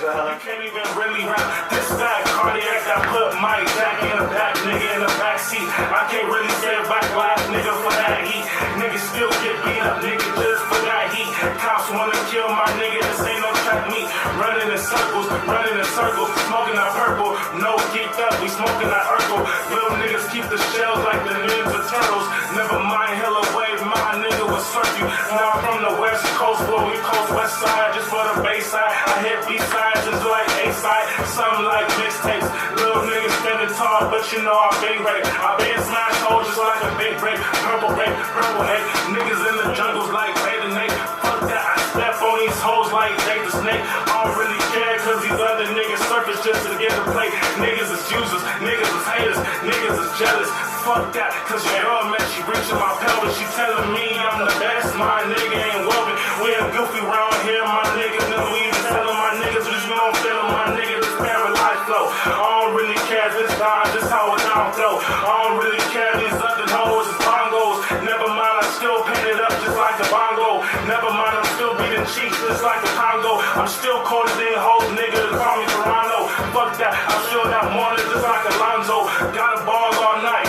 You can't even really rap. This guy cardiac, I put my jack in the back, nigga in the back seat. I can't really say back last nigga for that heat. Niggas still get beat up, nigga, just for that heat. Cops wanna kill my nigga, this ain't no track meet. Running in circles, smoking that purple. No geeked up, we smoking that Urkel. Little niggas keep the shells like the Ninja Turtles. Never mind, hella wave, my nigga will surf you. Now I'm from the West Coast, where we coast West Side, just for the bass side. I hit B-sides just like A-side, something like mixtapes. Little niggas standing tall, but you know I been great. I been smash holes just like a big break. Purple hate. Niggas in the jungles like Beta Nate. Fuck that, I step on these hoes like Jake the Snake. I don't really care, cause these other niggas surface just to get the play. Niggas is users, niggas is haters, niggas is jealous. Fuck that, cause your girl, man, she reaching my pelvis. She telling me I'm the best, my nigga ain't woven. We ain't goofy round here, my nigga. Then we even telling my niggas, we just gon' feel my nigga, this paralyzed flow. I don't really care this time, just how it down flow. I don't really care these other hoes, it's bongos. Never mind, I still paint it up just like a bongo. Never mind, I'm still beating cheeks just like a Congo. I'm still colder than hoes, nigga, to call me Toronto. Fuck that, I'm still that morning just like Alonzo. Got a ball all night,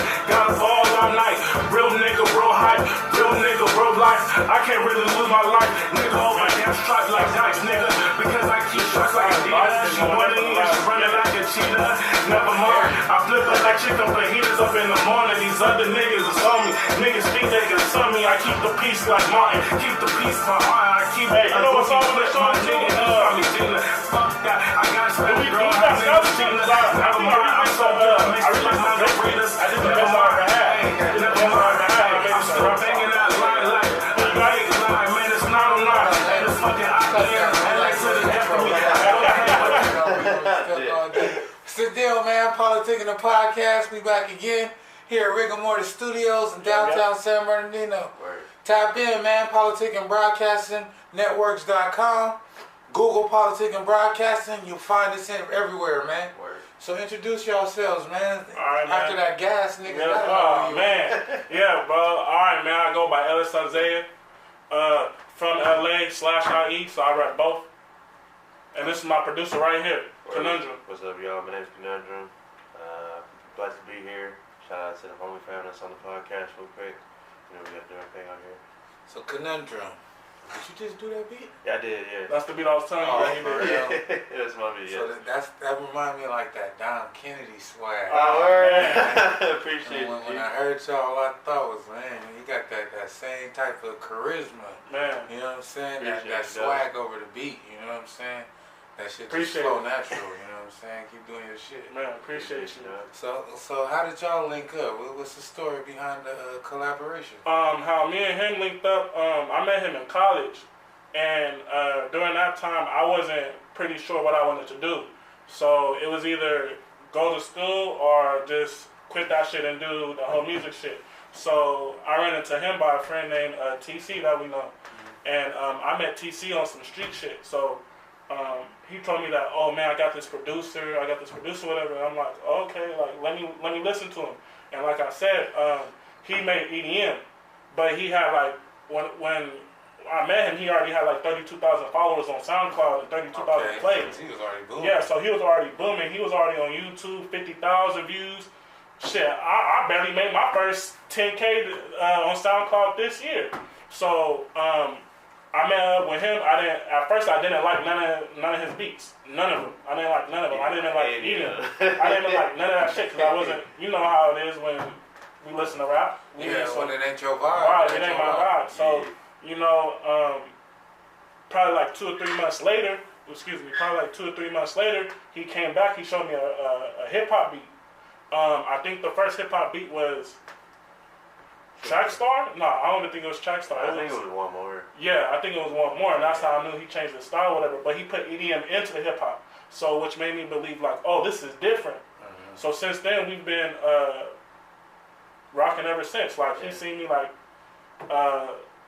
real nigga, real hype, real nigga, real life. I can't really lose my life, nigga, hold my damn stripes like dice, nigga. Because I keep shots like Adidas. She wanted me and she running like a cheetah. Never mind, I flip it like chicken fajitas up in the morning. These other niggas is on me. Niggas think they can sum me. I keep the peace like Martin. Keep the peace my eye. I keep it. You know what's all with my nigga? Fuck that. I got some girl. Never mind, I'm so good. I really mind the breeders. I just never mind the hat. Never mind the hat. I'm banging that line like line, man. It's not a line. And it's fucking out there. And like to the death of me. It's the deal, man. PolitiKan the podcast. We back again here at Rigor Mortis Studios in downtown San Bernardino. Tap in, man. PolitiKan Broadcasting Networks.com. Google PolitiKan Broadcasting. You'll find us in everywhere, man. So introduce yourselves, man. Alright, man. After that gas, nigga. Yeah, oh, man. Yeah, bro. Alright, man. I go by Ellis Isaiah. From LA/IE, so I rap both. And this is my producer right here, Conundrum. What's up, y'all? My name's Conundrum. Glad to be here. Shout out to the homie family that's on the podcast real quick. You know, we got to do everything out here. So Conundrum. Did you just do that beat? Yeah, I did, yeah. That's the beat I was telling you. That's my beat, So yeah. that reminds me of like that Don Kennedy swag. Oh, word. Appreciate it. When I heard y'all, all I thought was, man, he got that same type of charisma. Man. You know what I'm saying? Appreciate That it, swag over the beat, you know what I'm saying? That shit just flow natural, you know what I'm saying? Keep doing your shit. Man, appreciate you. So how did y'all link up? What's the story behind the collaboration? How me and him linked up, I met him in college. And during that time, I wasn't pretty sure what I wanted to do. So it was either go to school or just quit that shit and do the whole music shit. So I ran into him by a friend named TC that we know. And I met TC on some street shit. So he told me that, oh man, I got this producer, whatever. And I'm like, oh, okay, like let me listen to him. And like I said, he made EDM, but he had like when I met him, he already had like 32,000 followers on SoundCloud and 32,000 plays. So he was already booming. Yeah, so he was already booming. He was already on YouTube, 50,000 views. Shit, I barely made my first 10K on SoundCloud this year. So I met up with him. At first I didn't like none of his beats. None of them. I didn't like none of them. I didn't like EDM. I didn't like none of that shit because I wasn't. You know how it is when we listen to rap. When it ain't your vibe. Right, it ain't my vibe. So you know, probably like 2 or 3 months later. Probably like 2 or 3 months later, he came back. He showed me a hip hop beat. I think the first hip hop beat was Trackstar? No, I don't even think it was Trackstar. I think it was One More. Yeah, I think it was One More, and that's how I knew he changed his style or whatever. But he put EDM into the hip hop, so which made me believe like, oh, this is different. So since then we've been rocking ever since. Like he seen me like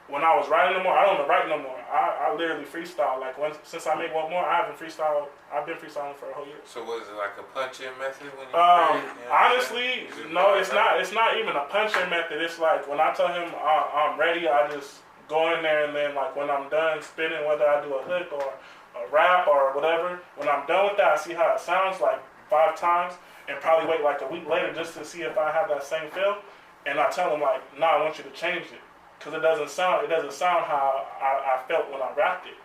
when I was writing no more. I don't write no more. I literally freestyle. Like since I made One More, I haven't freestyled. I've been freestyling for a whole year. So was it like a punch-in method when you? Honestly, no. It's not. It's not even a punch-in method. It's like when I tell him I'm ready, I just go in there, and then like when I'm done spinning, whether I do a hook or a rap or whatever, When I'm done with that, I see how it sounds like 5 times, and probably wait like a week later just to see if I have that same feel. And I tell them like, nah, I want you to change it, because it doesn't sound how I felt when I rapped it.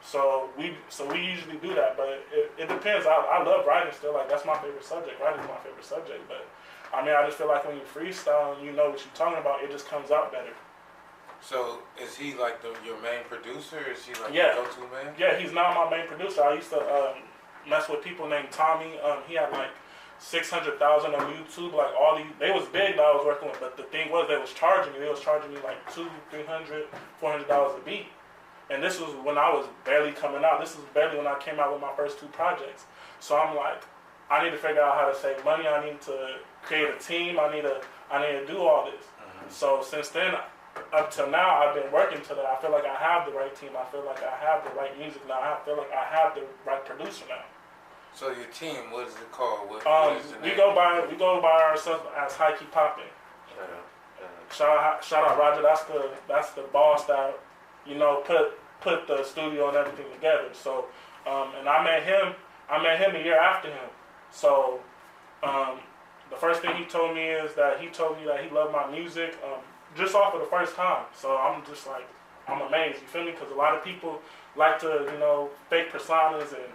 So we usually do that, but it depends. I love writing still. Like, that's my favorite subject. Writing is my favorite subject. But I mean, I just feel like when you freestyle and you know what you're talking about, it just comes out better. So is he like your main producer? Is he like Yeah. the go-to man? Yeah, he's not my main producer. I used to mess with people named Tommy. He had like 600,000 on YouTube. Like they was big that I was working with. But the thing was, they was charging me. They was charging me like $200, $300, $400 a beat. And this was when I was barely coming out. This was barely when I came out with my first 2 projects. So I'm like, I need to figure out how to save money. I need to create a team. I need to do all this. So since then, up till now, I've been working to that. I feel like I have the right team. I feel like I have the right music now. I feel like I have the right producer now. So your team, what is it called? What is the we name? go by ourselves as High Key Poppin'. Shout out Roger. That's the boss that, you know, put the studio and everything together. So and I met him a year after him. So the first thing he told me is that he loved my music just off of the first time. So I'm just like, I'm amazed, you feel me? Because a lot of people like to, you know, fake personas and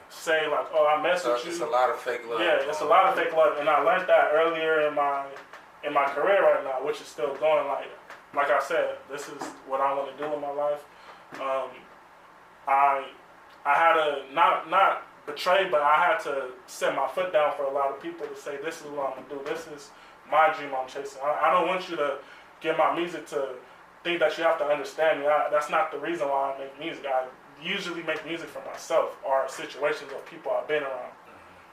say like, oh, I mess with you. It's a lot of fake love. Yeah, it's a lot of fake love, and I learned that earlier in my career right now, which is still going. Like I said, this is what I want to do in my life. I had to not betray, but I had to set my foot down for a lot of people to say, this is what I'm gonna do. This is my dream I'm chasing. I don't want you to get my music to think that you have to understand me. That's not the reason why I make music. I usually make music for myself, or situations of people I've been around,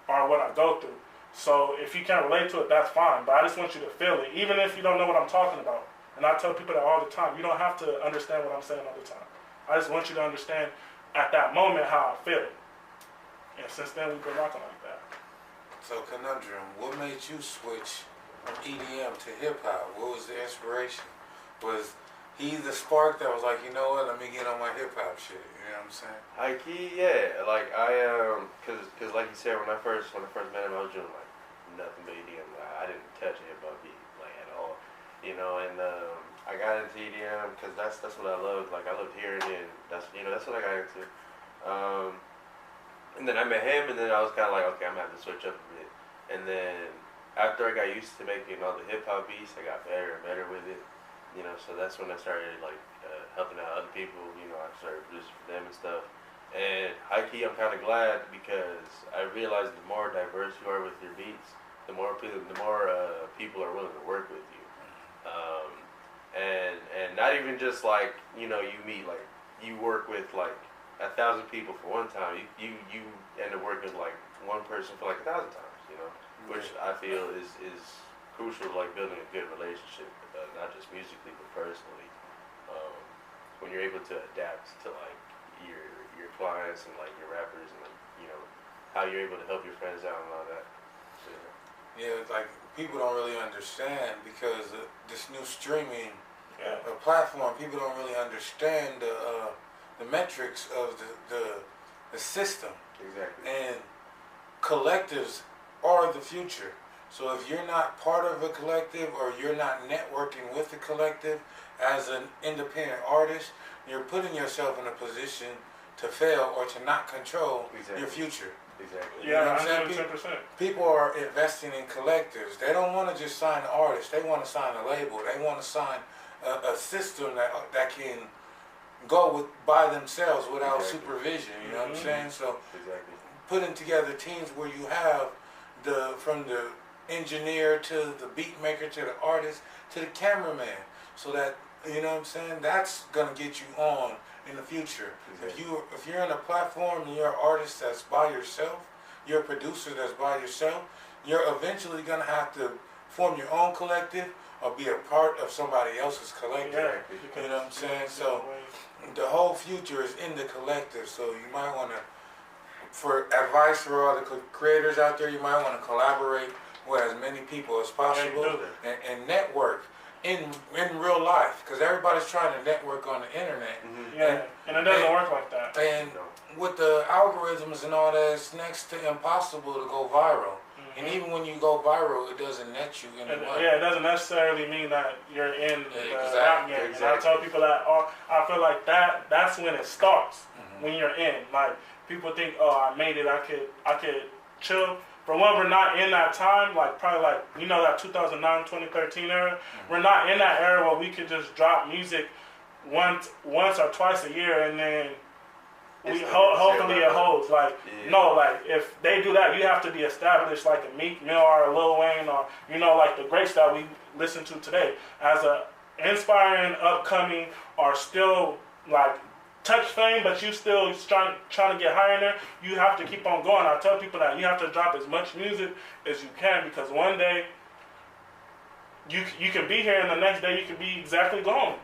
or what I go through. So if you can't relate to it, that's fine. But I just want you to feel it, even if you don't know what I'm talking about. And I tell people that all the time. You don't have to understand what I'm saying all the time. I just want you to understand at that moment how I feel. And since then, we've been rocking like that. So Conundrum, what made you switch from EDM to hip hop? What was the inspiration? Was he the spark that was like, you know what, let me get on my hip hop shit? You know what I'm saying? High key, yeah. Like cause like you said, when I first met him, I was doing like nothing but EDM. I didn't touch a hip hop beat like at all, you know. And I got into EDM because that's what I loved. Like I loved hearing it. That's what I got into. And then I met him, and then I was kind of like, okay, I'm gonna have to switch up a bit. And then after I got used to making all the hip hop beats, I got better and better with it. You know, so that's when I started like helping out other people. You know, I started producing for them and stuff. And high key, I'm kind of glad because I realized the more diverse you are with your beats, the more people are willing to work with you. And not even just like, you know, you meet like you work with like 1,000 people for one time. You end up working with like one person for like 1,000 times. You know, which I feel is crucial to like building a good relationship, not just musically but personally. When you're able to adapt to like your clients and like your rappers and like, you know, how you're able to help your friends out and all that. So, yeah, like people don't really understand because this new streaming platform, people don't really understand the metrics of the system. Exactly. And collectives are the future. So if you're not part of a collective or you're not networking with the collective as an independent artist, you're putting yourself in a position to fail or to not control your future. Exactly. You know Yeah, what I'm saying? 110%. People are investing in collectives. They don't want to just sign an artist. They want to sign a label. They want to sign a system that can go by themselves without supervision. You know what I'm saying? So putting together teams where you have from the engineer to the beat maker to the artist to the cameraman, so that, you know what I'm saying, that's gonna get you on in the future. If you're in a platform and you're an artist that's by yourself, you're a producer that's by yourself, you're eventually gonna have to form your own collective or be a part of somebody else's collective. You know what I'm saying? So the whole future is in the collective. So you might want to, for advice for all the creators out there, you might want to collaborate with as many people as possible and network in real life, because everybody's trying to network on the internet. Yeah, and it doesn't work like that. And with the algorithms and all that, it's next to impossible to go viral. And even when you go viral, it doesn't net you any money. Yeah, it doesn't necessarily mean that you're in the rap game. Exactly. And I tell people that I feel like that's when it starts, when you're in. Like, people think, oh, I made it, I could chill. For one, we're not in that time, like probably like, you know, that 2009, 2013 era. We're not in that era where we could just drop music once or twice a year and then hopefully it holds. Like, no, like if they do that, you have to be established like a Meek Mill or a Lil Wayne or, you know, like the greats that we listen to today. As a inspiring, upcoming, or still like touch fame, but you still trying to get higher in there, you have to keep on going. I tell people that you have to drop as much music as you can, because one day you can be here and the next day you can be exactly gone.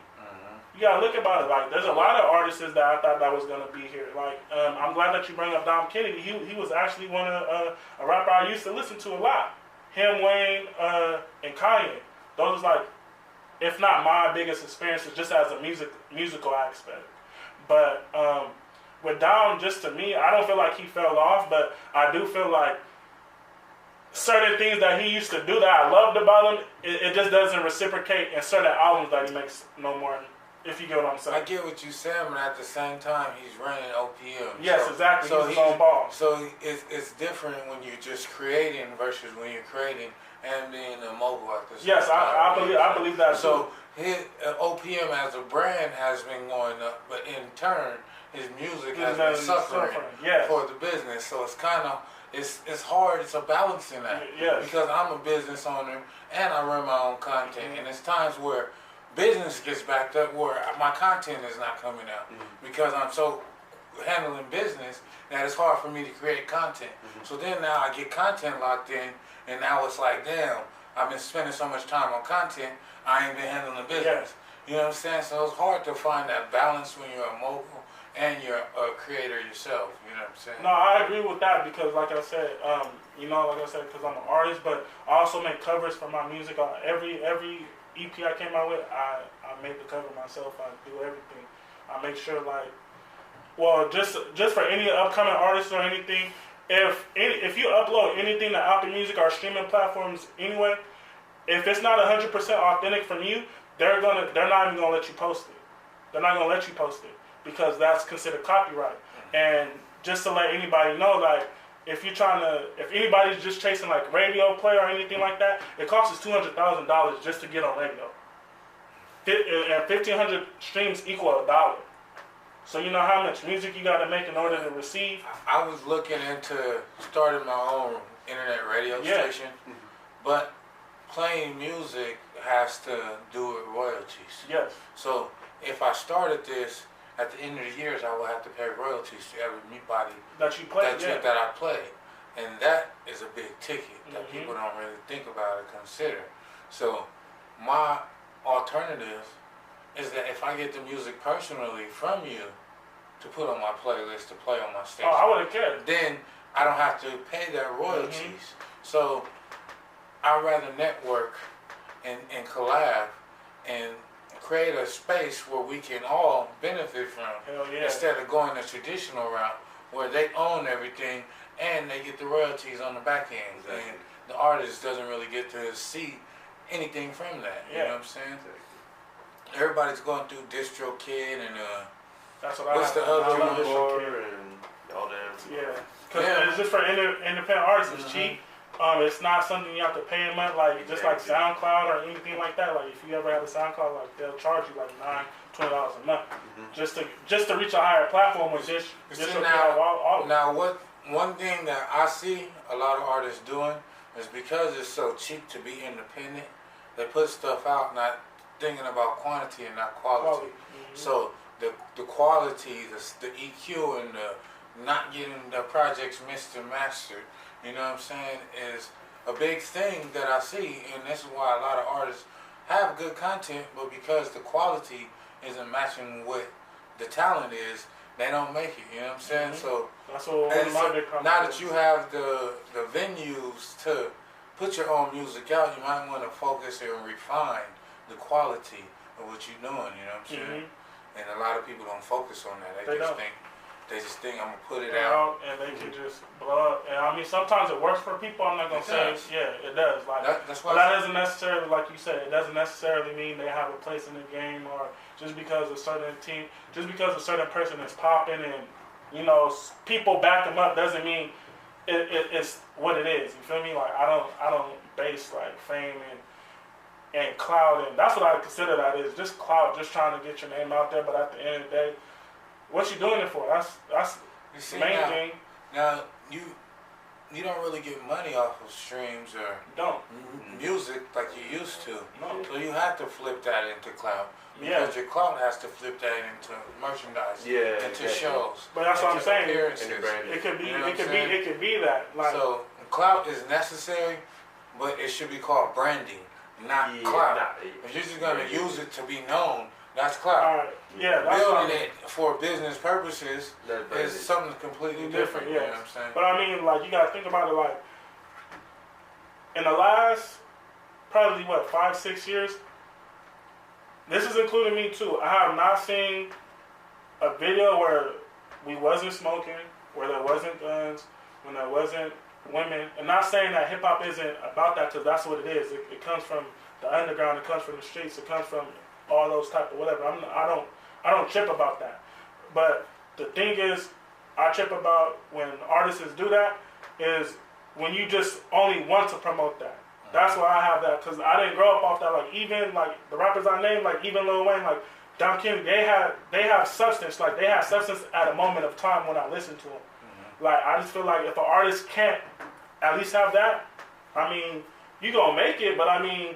You gotta look about it. Like, there's a lot of artists that I thought that was gonna be here. Like, I'm glad that you bring up Dom Kennedy. He was actually one of a rapper I used to listen to a lot. Him, Wayne, and Kanye. Those was like, if not my biggest experiences, just as a musical aspect. But with Dom, just to me, I don't feel like he fell off, but I do feel like certain things that he used to do that I loved about him, it just doesn't reciprocate in certain albums that he makes no more. If you get what I'm saying. I get what you said, but at the same time, he's running OPM. Yes, exactly. So he's on ball. So it's different when you're just creating versus when you're creating and being a mogul at the same yes, time. I believe that. So his OPM as a brand has been going up, but in turn, his music has been suffering for the business. So it's kind of it's hard. It's a balancing act. Yes. Because I'm a business owner and I run my own content, and it's times where business gets backed up where my content is not coming out because I'm so handling business that it's hard for me to create content. So then now I get content locked in, and now it's like, damn, I've been spending so much time on content, I ain't been handling business. You know what I'm saying? So it's hard to find that balance when you're a mogul and you're a creator yourself. You know what I'm saying? No, I agree with that because, like I said, because I'm an artist, but I also make covers for my music. Every EP I came out with, I made the cover myself. I do everything. I make sure, like, well, just for any upcoming artists or anything, if you upload anything to Apple Music or streaming platforms anyway, if it's not 100% authentic from you, they're not even gonna let you post it. They're not gonna let you post it because that's considered copyright. And just to let anybody know, like, if anybody's just chasing like radio play or anything like that, it costs us $200,000 just to get on radio. And 1,500 streams equal $1. So you know how much music you got to make in order to receive. I was looking into starting my own internet radio station, but playing music has to do with royalties. Yes. So if I started this, at the end of the years, I will have to pay royalties to everybody that you play, that I play, and that is a big ticket that people don't really think about or consider. So my alternative is that if I get the music personally from you to put on my playlist to play on my station, I wouldn't care. Then I don't have to pay their royalties. So I'd rather network and collab and create a space where we can all benefit from, instead of going the traditional route where they own everything and they get the royalties on the back end. Exactly. And the artist doesn't really get to see anything from that. You know what I'm saying? Everybody's going through DistroKid and that's what what's the other one? And all them. Yeah, because it's just for independent artists. It's cheap. It's not something you have to pay a month, like just like SoundCloud or anything like that. Like if you ever have a SoundCloud, like they'll charge you like $20 a month just to reach a higher platform with this. Now, one thing that I see a lot of artists doing is because it's so cheap to be independent, they put stuff out not thinking about quantity and not quality. So the quality, the EQ, and the not getting the projects mixed and mastered, you know what I'm saying, is a big thing that I see, and this is why a lot of artists have good content, but because the quality isn't matching what the talent is, they don't make it, you know what I'm saying? So that's what now that you have the venues to put your own music out, you might want to focus and refine the quality of what you're doing, you know what I'm saying? And a lot of people don't focus on that. They just think They just think I'm gonna put it out, and they can just blow up. And I mean, sometimes it works for people. I'm not gonna say, yeah, it does. Like, that's why. But that doesn't necessarily, like you said, it doesn't necessarily mean they have a place in the game, or just because a certain team, just because a certain person is popping and people back them up doesn't mean it's what it is. You feel me? Like I don't base like fame and clout, and that's what I consider that is, just clout, just trying to get your name out there. But at the end of the day, what you doing it for? That's the main thing. Now you don't really get money off of streams or music like you used to. No. So you have to flip that into clout. Because your clout has to flip that into merchandise, into shows. But that's what I'm saying. It could be that. Like, so clout is necessary, but it should be called branding, not clout. If you're just gonna use it to be known, that's clout. Building it for business purposes is something completely different. You know what I'm saying? But I mean, like, you gotta think about it. Like, in the last probably 5-6 years. This is including me too. I have not seen a video where we wasn't smoking, where there wasn't guns, when there wasn't women. And not saying that hip hop isn't about that, because that's what it is. It comes from the underground. It comes from the streets. It comes from all those type of whatever. I don't trip about that. But the thing is, I trip about when artists do that is when you just only want to promote that. That's why I have that, because I didn't grow up off that. Like, even like the rappers I named, like even Lil Wayne, like Don King, they have substance. Like, they have substance at a moment of time when I listen to them. Like, I just feel like if an artist can't at least have that, I mean, you gonna make it, but I mean,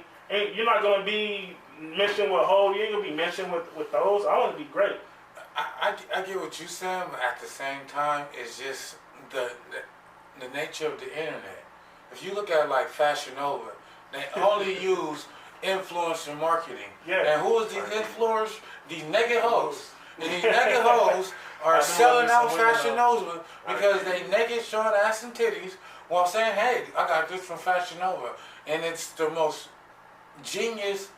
you're not gonna be mentioned with Ho. You ain't gonna be mentioned with those. I want to be great. I get what you're saying, but at the same time, it's just the nature of the internet. If you look at like Fashion Nova, they only use influencer marketing. And who is these influencers? These naked hoes. And these naked hoes are selling out Fashion Nova because they naked, showing ass and titties while saying, hey, I got this from Fashion Nova. And it's the most genius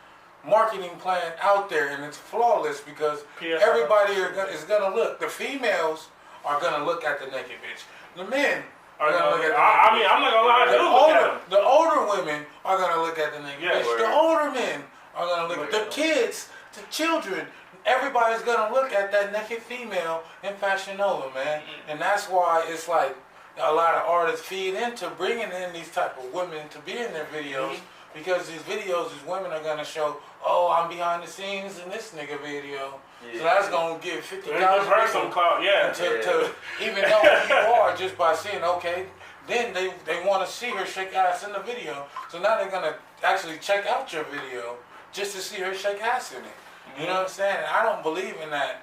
marketing plan out there, and it's flawless because everybody is going to look. The females are going to look at the naked bitch. The men are going to look at the naked bitch. I'm not going to lie. The older women are going to look at the naked bitch. The older men are going to look at the kids, the children. Everybody's going to look at that naked female in Fashion Nova, man. And that's why it's like a lot of artists feed into bringing in these type of women to be in their videos. Because these videos, these women are going to show, oh, I'm behind the scenes in this nigga video. So that's going to give 50,000 some clout, to even know who you are just by seeing, okay, then they want to see her shake ass in the video. So now they're going to actually check out your video just to see her shake ass in it. You know what I'm saying? And I don't believe in that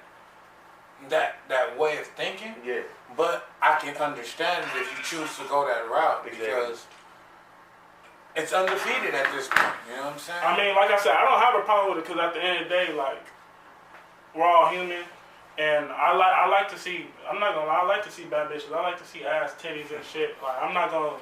way of thinking. But I can understand it if you choose to go that route because it's undefeated at this point. You know what I'm saying? I mean, like I said, I don't have a problem with it because at the end of the day, like, we're all human. And I like to see, I'm not gonna lie, I like to see bad bitches. I like to see ass, titties, and shit. Like, I'm not gonna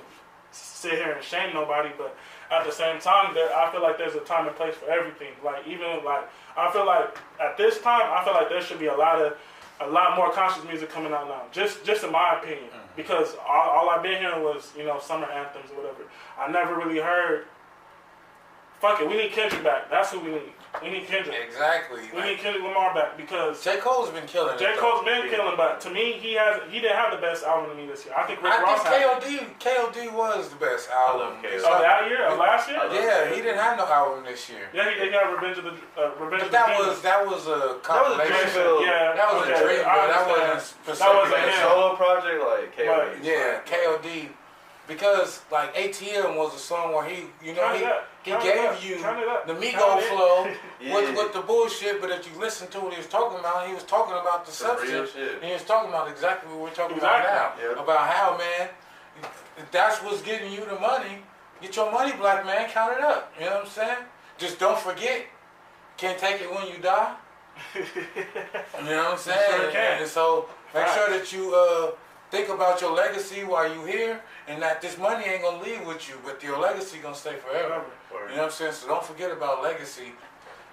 sit here and shame nobody, but at the same time, I feel like there's a time and place for everything. Like, even like, I feel like at this time, I feel like there should be a lot more conscious music coming out now. Just in my opinion, because all I've been hearing was, summer anthems or whatever. I never really heard. Fuck it, we need Kendrick back. That's who we need. We need Kendrick. Exactly. We need Kendrick Lamar back because J. Cole's been killing. Killing, but to me, he didn't have the best album to me this year. I think Rick Ross KOD was the best album. That year, last year. Yeah, he didn't have no album this year. Yeah, he didn't have Revenge of the But that was a compilation. That was a dream, but that wasn't a solo project like KOD. Yeah, KOD. Because like ATM was a song where he gave you the Migo flow with the bullshit, but if you listen to what he was talking about the substance, and he was talking about exactly what we're talking about now. About how, man, if that's what's getting you the money, get your money, black man, count it up. You know what I'm saying? Just don't forget, can't take it when you die. You know what I'm saying? Sure can. And so make sure that you think about your legacy while you're here, and that this money ain't gonna leave with you, but your legacy gonna stay forever. You know what I'm saying? So don't forget about legacy.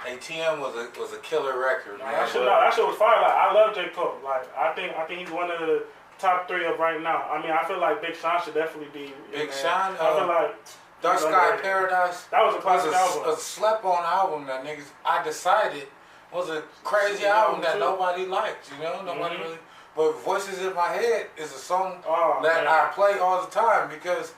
ATM was a killer record, man. That shit was fire. Like, I love J. Cole. Like, I think he's one of the top 3 of right now. I mean, I feel like Big Sean should definitely be. Big Sean. I feel like Dark Sky Paradise. That was a classic album. A slept-on album that niggas. I decided was a crazy album that nobody liked. You know, nobody really. But Voices in My Head is a song that I play all the time because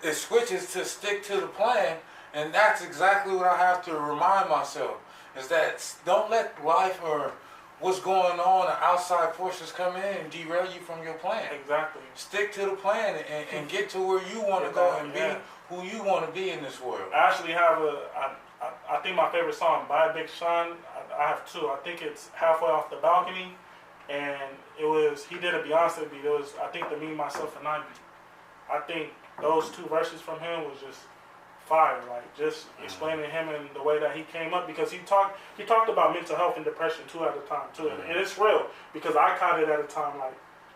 it switches to Stick to the Plan, and that's exactly what I have to remind myself, is that don't let life or what's going on, the outside forces come in and derail you from your plan. Exactly. Stick to the plan and get to where you want to go and be who you want to be in this world. I actually have I think my favorite song by Big Sean, I have 2. I think it's Halfway Off the Balcony, and he did a Beyonce beat. It was, I think, the Me, Myself, and I beat. I think those 2 verses from him was just fire, like just explaining him and the way that he came up, because he talked about mental health and depression too at the time too, and it's real because I caught it at a time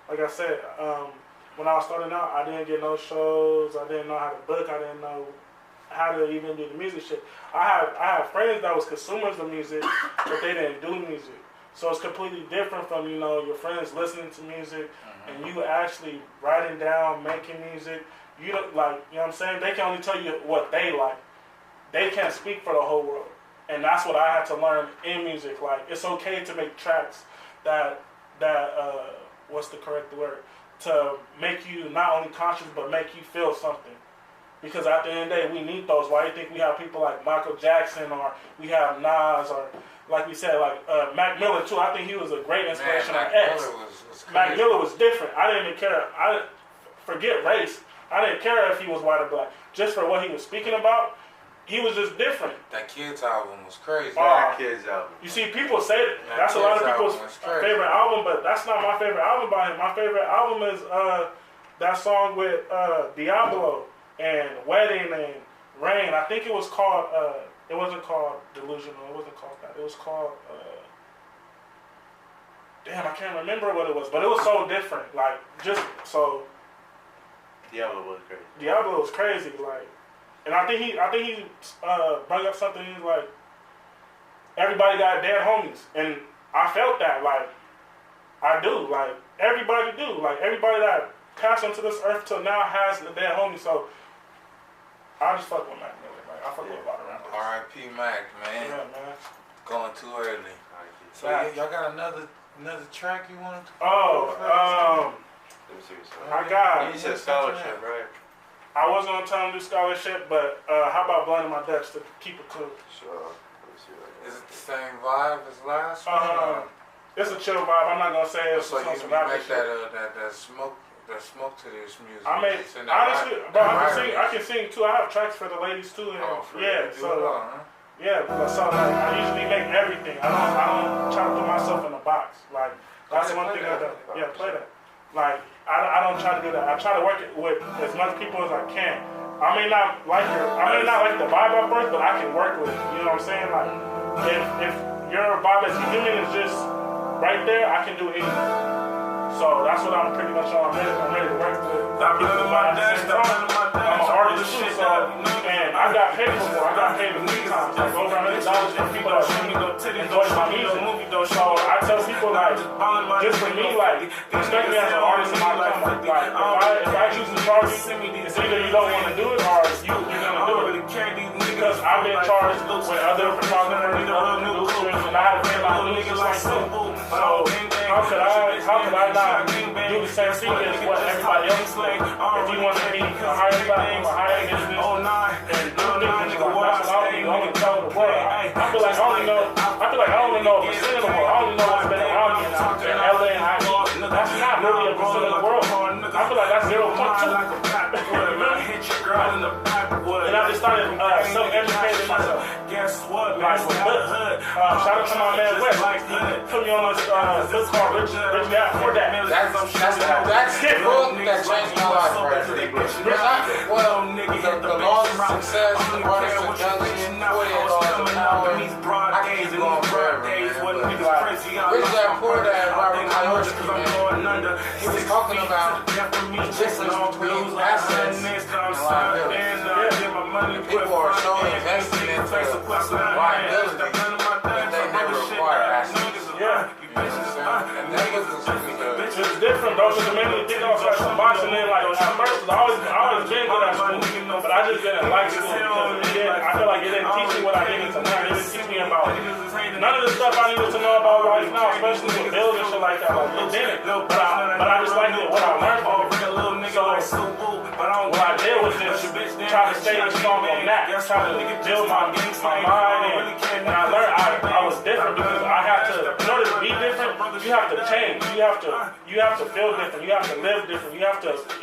like I said, when I was starting out, I didn't get no shows, I didn't know how to book, I didn't know how to even do the music shit. I have friends that was consumers of music, but they didn't do music. So it's completely different from, you know, your friends listening to music and you actually writing down, making music. You don't, like, you know what I'm saying? They can only tell you what they like. They can't speak for the whole world. And that's what I had to learn in music. Like, it's okay to make tracks that what's the correct word? To make you not only conscious, but make you feel something. Because at the end of the day, we need those. Why do you think we have people like Michael Jackson, or we have Nas, or like we said, like Mac Miller too? I think he was a great inspiration on X. Mac Miller was different. I didn't even care. Forget race. I didn't care if he was white or black. Just for what he was speaking about, he was just different. That Kids album was crazy. That Kids album. You see, people say that's a lot of people's favorite album, but that's not my favorite album by him. My favorite album is that song with Diablo and Wedding and Rain. I think it was called, it wasn't called Delusional. It wasn't called that. It was called, damn, I can't remember what it was, but it was so different. Like, just so. Diablo was crazy. Diablo was crazy, like, and I think he brought up something. He's like, everybody got dead homies, and I felt that, like, I do, like, everybody do, like, everybody that passed onto this earth till now has a dead homie. So I just fuck with Mac Miller, like, I fuck with a lot of rappers. R.I.P. Mac, man. Yeah, man. Going too early. So y'all got another track you want to? Let me see I got. You said scholarship, right? I was gonna tell him to do scholarship, but how about Blinding My Dutch to keep it cool? Sure. Let me see what Is it the same vibe as last one? It's a chill vibe. I'm not gonna say it's so you some make that smoke to this music. I made honestly, bro. I can sing too. I have tracks for the ladies too. And, so like, I usually make everything. I don't try to put myself in a box. Like, that's one thing I do. Yeah, play that. Like, I don't try to do that. I try to work it with as much people as I can. I may not like the vibe at first, but I can work with it. You know what I'm saying? Like, if your vibe as a human is just right there, I can do anything. So that's what I'm pretty much on. I'm ready to work with. I'm an artist too, so, and I got paid before. I got paid a few times, like over $100 for people that enjoy my music. So I tell people, like, just for me, like, respect me as an artist in my life. Like, if I choose to charge you, it's either you don't want to do it or you're gonna do it. Because I've been charged with other photographers, other producers, and I had to pay my niggas like too. So how could I not do the same thing as what everybody else is doing? If you want to be a higher platform, a higher business, and do things like that's what I only tell the world. I feel like I only know a percent of the world. I only know what's been around me in LA and I. That's not really a percent of the world. I feel like that's 0.2. And I just started self-educating myself. Like with books. Shout out to my man Wes. He put me on this book called Rich Dad Poor Dad. That's the book that changed my life right there. Well, the laws of success, the artist seduction, 48 laws of power. I can keep going forever, man. Rich Dad Poor Dad, Robert Ellis Isaiah, he was talking about the difference between assets and liabilities. People are so invested into liability was mentally thinking I was like some boxing, and then like at first, I always been good at school, but I just didn't like school because I feel like it didn't teach me what I needed to learn. It didn't teach me about none of the stuff I needed to know about life now, especially with bills and shit like that. Like it didn't, but I just liked it what I learned from it. So what I did was just try to stay strong on that, try to build my mind, and I learned I was different because I had to. In order to be different, you have to change. You have to feel different. You have to live different. You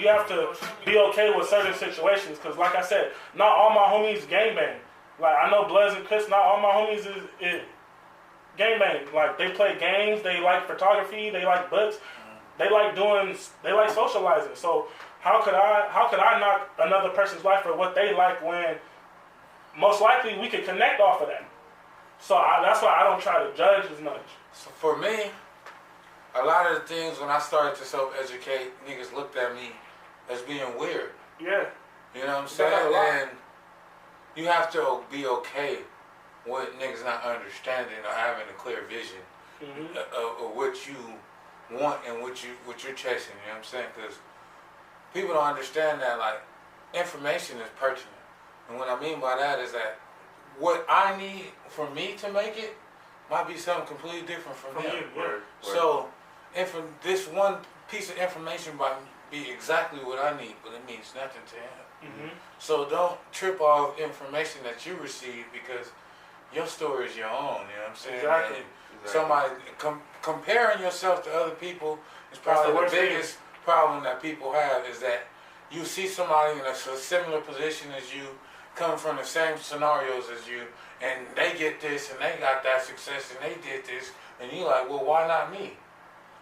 have to be okay with certain situations. Because like I said, not all my homies gangbang. Like I know Bloods and Chris, not all my homies is gangbang. Like they play games, they like photography, they like books, they like socializing. So how could I knock another person's life for what they like when most likely we could connect off of that? So that's why I don't try to judge as much. So for me, a lot of the things when I started to self-educate, niggas looked at me as being weird. Yeah. You know what I'm saying? And you have to be okay with niggas not understanding or having a clear vision of what you want and what you're chasing. You know what I'm saying? Because people don't understand that like information is pertinent, and what I mean by that is that what I need for me to make it might be something completely different from him. So, this one piece of information might be exactly what I need, but it means nothing to him. So don't trip off information that you receive because your story is your own. You know what I'm saying? Exactly. Somebody comparing yourself to other people is probably the biggest problem that people have, is that you see somebody in a similar position as you, come from the same scenarios as you, and they get this and they got that success and they did this, and you're like, well, why not me?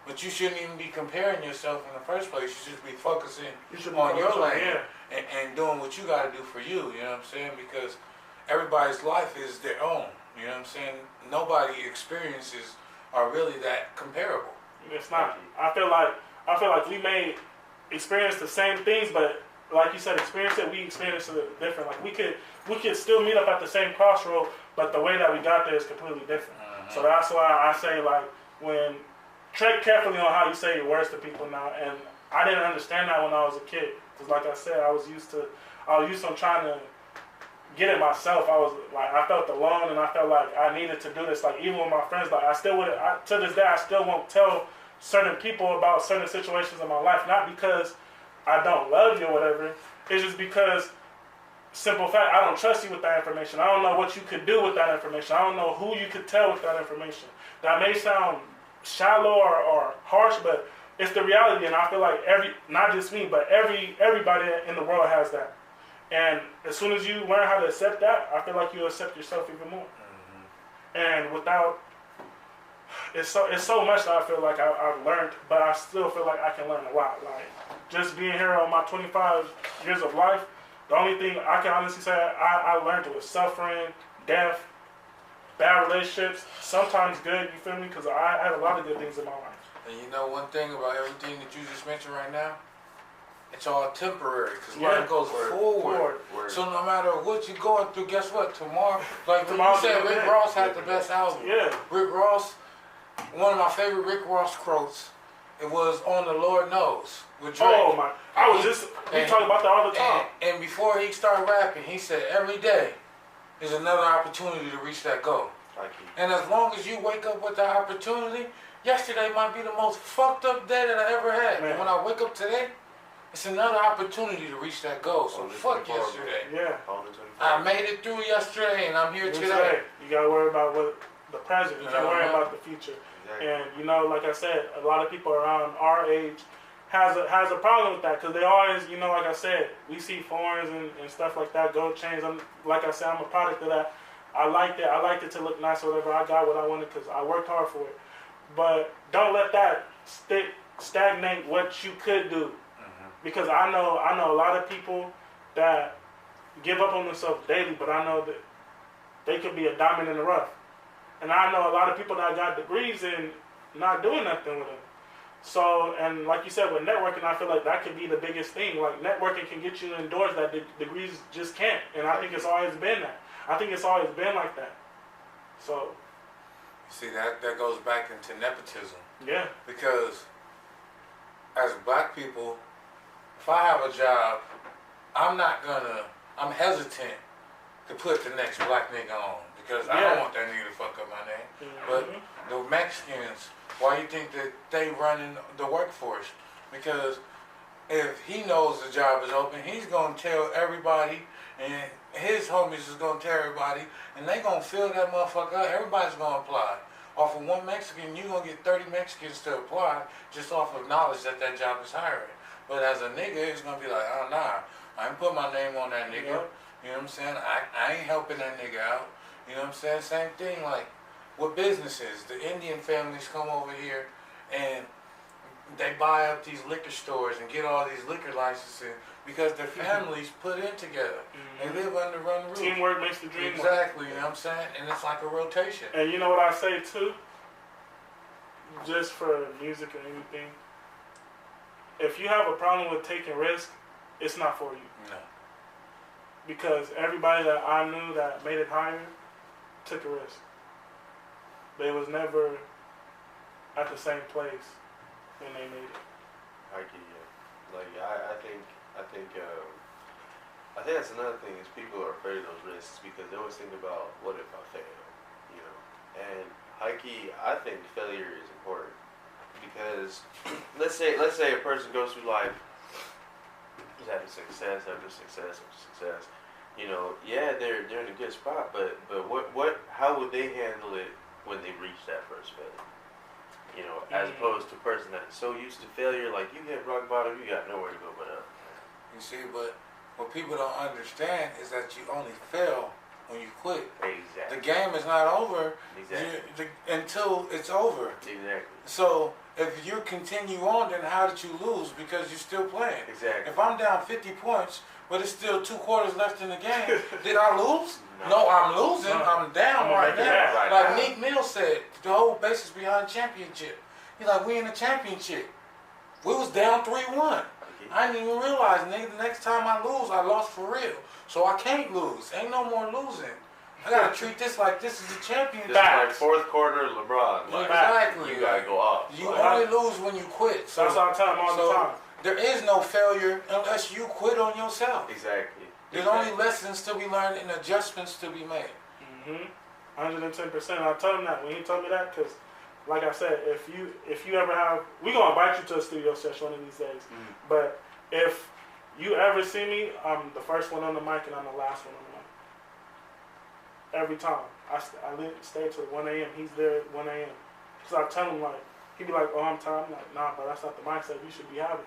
But you shouldn't even be comparing yourself in the first place. You should be focusing on your lane and doing what you got to do for you. You know what I'm saying? Because everybody's life is their own. You know what I'm saying? Nobody's experiences are really that comparable. It's not. I feel like we may experience the same things, but like you said, we experience it different. Like we could still meet up at the same crossroad, but the way that we got there is completely different. So that's why I say, like, when tread carefully on how you say your words to people now. And I didn't understand that when I was a kid, because like I said, I was used to trying to get it myself. I felt alone, and I felt like I needed to do this. Like even with my friends, like to this day I still won't tell certain people about certain situations in my life, not because I don't love you or whatever. It's just because, simple fact, I don't trust you with that information. I don't know what you could do with that information. I don't know who you could tell with that information. That may sound shallow or harsh, but it's the reality. And I feel like not just me, but everybody in the world has that. And as soon as you learn how to accept that, I feel like you'll accept yourself even more. And it's so much that I feel like I've learned, but I still feel like I can learn a lot. Like just being here on my 25 years of life, the only thing I can honestly say I learned was suffering, death, bad relationships, sometimes good, you feel me? Because I had a lot of good things in my life. And you know one thing about everything that you just mentioned right now? It's all temporary, because life goes forward. So no matter what you're going through, guess what? Tomorrow, like when you said Rick Ross had the best album. Yeah. Rick Ross, one of my favorite Rick Ross quotes, it was On the Lord Knows with Drake. Oh my, we talk about that all the time. And before he started rapping, he said every day is another opportunity to reach that goal. And as long as you wake up with that opportunity, yesterday might be the most fucked up day that I ever had. And when I wake up today, it's another opportunity to reach that goal. So fuck yesterday. Yeah. I made it through yesterday and I'm here today. You gotta worry about the present. You can't worry about the future. And you know, like I said, a lot of people around our age has a problem with that, because they always, you know, like I said, we see foreigns and stuff like that, gold chains. Like I said, I'm a product of that. I liked it to look nice or whatever. I got what I wanted because I worked hard for it. But don't let that stagnate what you could do. Because I know a lot of people that give up on themselves daily, but I know that they could be a diamond in the rough. And I know a lot of people that got degrees and not doing nothing with them. So, and like you said, with networking, I feel like that could be the biggest thing. Like, networking can get you indoors that degrees just can't. And I think it's always been that. I think it's always been like that. So. See, that goes back into nepotism. Yeah. Because as black people, if I have a job, I'm hesitant to put the next black nigga on because I don't want that nigga to fuck up my name. But the Mexicans, why you think that they running the workforce? Because if he knows the job is open, he's gonna tell everybody, and his homies is gonna tell everybody, and they gonna fill that motherfucker up. Everybody's gonna apply. Off of one Mexican, you gonna get 30 Mexicans to apply just off of knowledge that that job is hiring. But as a nigga, it's gonna be like, oh nah, I ain't put my name on that nigga. You know what I'm saying? I ain't helping that nigga out. You know what I'm saying? Same thing like with businesses. The Indian families come over here and they buy up these liquor stores and get all these liquor licenses because their families put in together. They live under one roof. Teamwork makes the dream work. Exactly, you know what I'm saying? And it's like a rotation. And you know what I say too? Just for music and anything, if you have a problem with taking risk, it's not for you. No. Because everybody that I knew that made it higher took a risk. They was never at the same place when they made it. I get you. Like I think that's another thing is people are afraid of those risks because they always think about what if I fail, you know. And hikey, I think failure is important because let's say a person goes through life, he's having success after success after success. You know, yeah, they're in a good spot, but how would they handle it when they reach that first failure? You know, as opposed to a person that's so used to failure, like you hit rock bottom, you got nowhere to go but up. You see, but what people don't understand is that you only fail when you quit. Exactly. The game is not over Exactly. until it's over. Exactly. So if you continue on, then how did you lose? Because you're still playing. Exactly. If I'm down 50 points, but it's still 2 quarters left in the game, did I lose? No, I'm losing. I'm down right now. Right like now. Nick Mill said, the whole basis behind championship. He's like, we in the championship. We was down 3-1. I didn't even realize, nigga, the next time I lose, I lost for real. So I can't lose. Ain't no more losing. I gotta treat this like this is a championship. This is like fourth quarter LeBron. Like, Exactly. You gotta go off. You only lose when you quit. So That's what I tell them all the time. there is no failure unless you quit on yourself. Exactly. There's only lessons to be learned and adjustments to be made. 110%. I told him that when he told me that, because, like I said, if you ever have, we gonna invite you to a studio session one of these days. But if you ever see me, I'm the first one on the mic and I'm the last one on the mic. Every time. I stay till 1 a.m. He's there at 1 a.m. Because I tell him, like, he be like, oh, I'm tired. I'm like, nah, bro, that's not the mindset you should be having.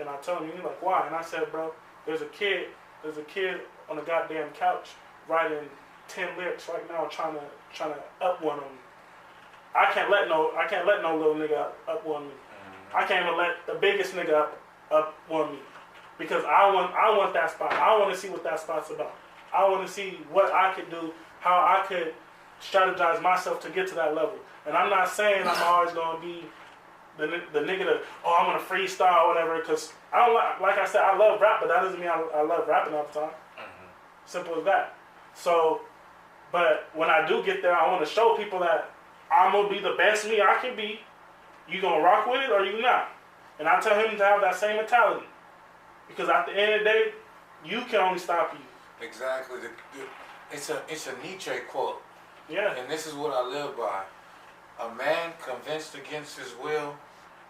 And I tell him, he's like, why? And I said, bro, there's a kid on the goddamn couch writing 10 lyrics right now trying to up one of them. I can't let no little nigga up one me. I can't even let the biggest nigga up one me. Because I want that spot. I want to see what that spot's about. I want to see what I could do, how I could strategize myself to get to that level. And I'm not saying I'm always going to be the nigga that, oh, I'm going to freestyle or whatever, because I don't like I said, I love rap, but that doesn't mean I love rapping all the time. Simple as that. So, but when I do get there, I want to show people that I'm going to be the best me I can be. You going to rock with it or you not? And I tell him to have that same mentality. Because at the end of the day, you can only stop you. Exactly. It's a Nietzsche quote. Yeah. And this is what I live by. A man convinced against his will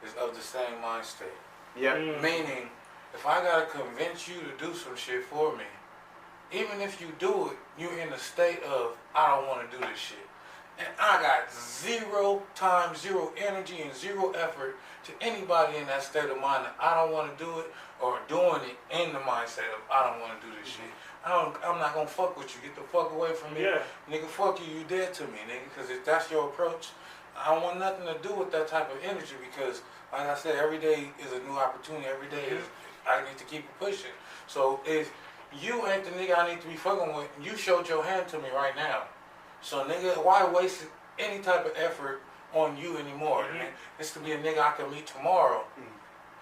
is of the same mind state. Yeah. Meaning, if I gotta convince you to do some shit for me, even if you do it, you're in a state of, I don't want to do this shit. And I got 0 time, 0 energy, and 0 effort to anybody in that state of mind that I don't want to do it, or doing it in the mindset of, I don't want to do this shit. I'm not gonna fuck with you. Get the fuck away from me. Yeah. Nigga, fuck you. You dead to me, nigga. Because if that's your approach, I don't want nothing to do with that type of energy because, like I said, every day is a new opportunity. Every day is, I need to keep it pushing. So if you ain't the nigga I need to be fucking with, you showed your hand to me right now. So nigga, why waste any type of effort on you anymore? It's to be a nigga I can meet tomorrow.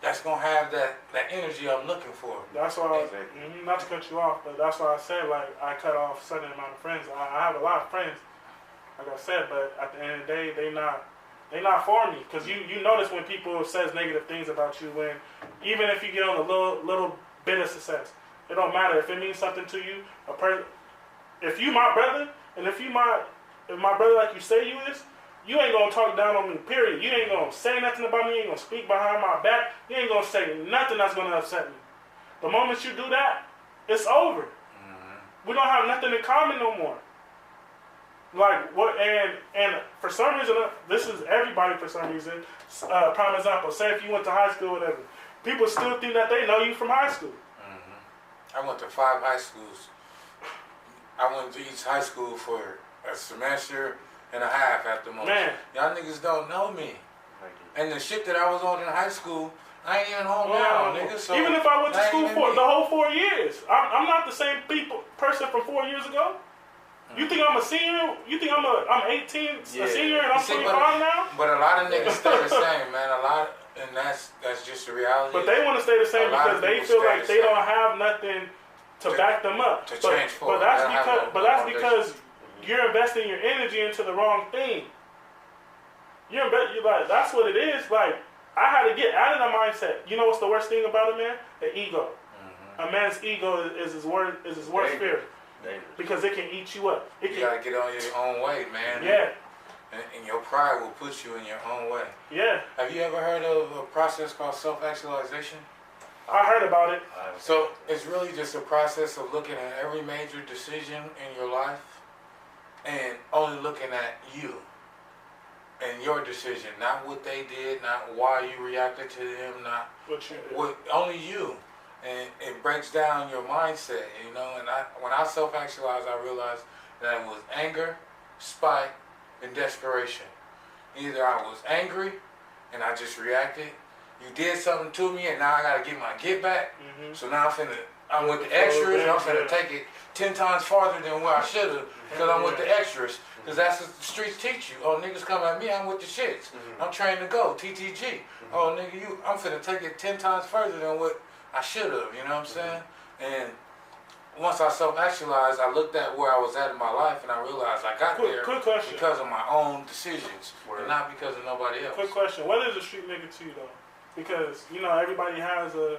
That's gonna have that energy I'm looking for. That's why, not to cut you off, but that's why I said, like, I cut off a certain amount of friends. I have a lot of friends, like I said, but at the end of the day, they not They not for me. Because you notice when people says negative things about you, when even if you get on a little bit of success, it don't matter. If it means something to you, if you my brother, and if my brother like you say you is, you ain't gonna talk down on me, period. You ain't gonna say nothing about me, you ain't gonna speak behind my back, you ain't gonna say nothing that's gonna upset me. The moment you do that, it's over. Mm-hmm. We don't have nothing in common no more. Like what? And for some reason, this is everybody. For some reason, prime example. Say if you went to high school, or whatever, people still think that they know you from high school. Mm-hmm. I went to 5 high schools. I went to each high school for a semester and a half at the most. Man, y'all niggas don't know me. And the shit that I was on in high school, I ain't even home now, nigga. So even if I went to school for the whole 4 years, I'm not the same person from 4 years ago. You think I'm a senior? You think I'm 18, a senior, and I'm 25 now? But a lot of niggas stay the same, man. And that's just the reality. But they want to stay the same because they feel like they don't have nothing to back them up. To change forward. But that's because you're investing your energy into the wrong thing. You're like, that's what it is. Like, I had to get out of the mindset. You know what's the worst thing about a man? The ego. Mm-hmm. A man's ego is his worst fear. Because it can eat you up. You gotta get on your own way, man. Yeah. And your pride will push you in your own way. Yeah. Have you ever heard of a process called self-actualization? I heard about it. So it's really just a process of looking at every major decision in your life and only looking at you and your decision, not what they did, not why you reacted to them, not what only you. And it breaks down your mindset, you know. And when I self-actualized, I realized that it was anger, spite, and desperation. Either I was angry and I just reacted. You did something to me, and now I gotta get my get back. Mm-hmm. So now I'm with the extras. I'm finna take it 10 times farther than where I should have, because I'm with the extras. Because that's what the streets teach you. Oh, niggas come at me, I'm with the shits. Mm-hmm. I'm trained to go, TTG. Mm-hmm. Oh, nigga, I'm finna take it 10 times further than what I should have, you know what I'm saying? And once I self-actualized, I looked at where I was at in my life, and I realized I got there because of my own decisions, and not because of nobody else. Quick question. What is a street nigga to you, though? Because, you know, everybody has a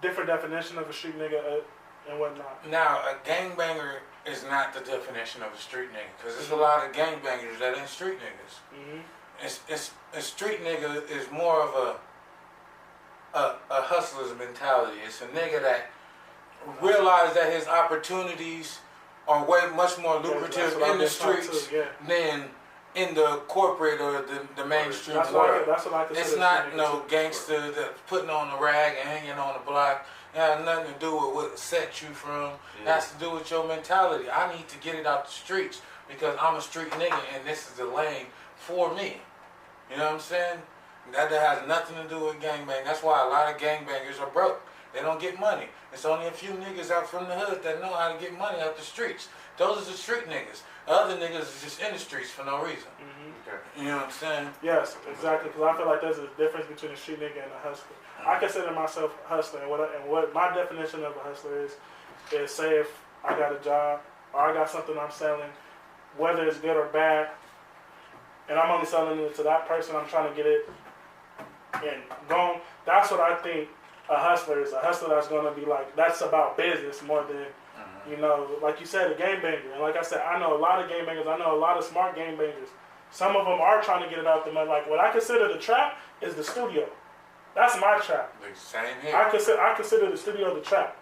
different definition of a street nigga and whatnot. Now, a gangbanger is not the definition of a street nigga, because there's a lot of gangbangers that ain't street niggas. Mm-hmm. A street nigga is more of a hustler's mentality. It's a nigga that realized that his opportunities are way much more lucrative in the streets than in the corporate or the mainstream world. It's not no gangster that's putting on the rag and hanging on the block. It has nothing to do with what set you from. It has to do with your mentality. I need to get it out the streets because I'm a street nigga and this is the lane for me. You know what I'm saying? That has nothing to do with gangbang. That's why a lot of gangbangers are broke. They don't get money. It's only a few niggas out from the hood that know how to get money out the streets. Those are the street niggas. The other niggas is just in the streets for no reason. Mm-hmm. Okay. You know what I'm saying? Yes, exactly. Because I feel like there's a difference between a street nigga and a hustler. Mm-hmm. I consider myself a hustler, and what my definition of a hustler is say if I got a job or I got something I'm selling, whether it's good or bad, and I'm only selling it to that person, I'm trying to get it and gone. That's what I think a hustler is. A hustler that's going to be like, that's about business more than, you know, like you said, a gangbanger. And like I said, I know a lot of gangbangers. I know a lot of smart gangbangers. Some of them are trying to get it out the mud. Like, what I consider the trap is the studio. That's my trap. Same here. I consider the studio the trap.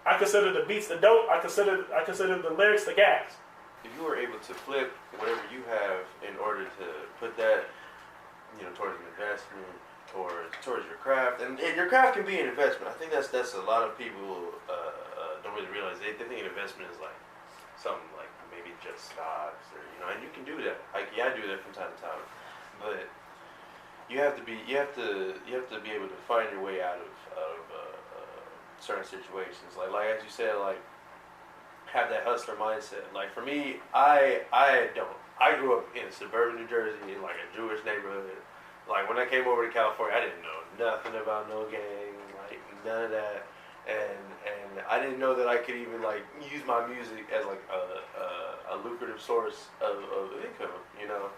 I consider the beats the dope. I consider the lyrics the gas. If you were able to flip whatever you have in order to put that, you know, towards an investment, towards your craft, and your craft can be an investment. I think that's a lot of people don't really realize. They think an investment is like something like maybe just stocks, or you know, and you can do that. Like, yeah, I do that from time to time, but you have to be able to find your way out of certain situations. Like as you said, like have that hustler mindset. Like for me, I don't. I grew up in suburban New Jersey, in like a Jewish neighborhood. Like when I came over to California, I didn't know nothing about no gangs, like none of that, and I didn't know that I could even like use my music as like a lucrative source of income, you know.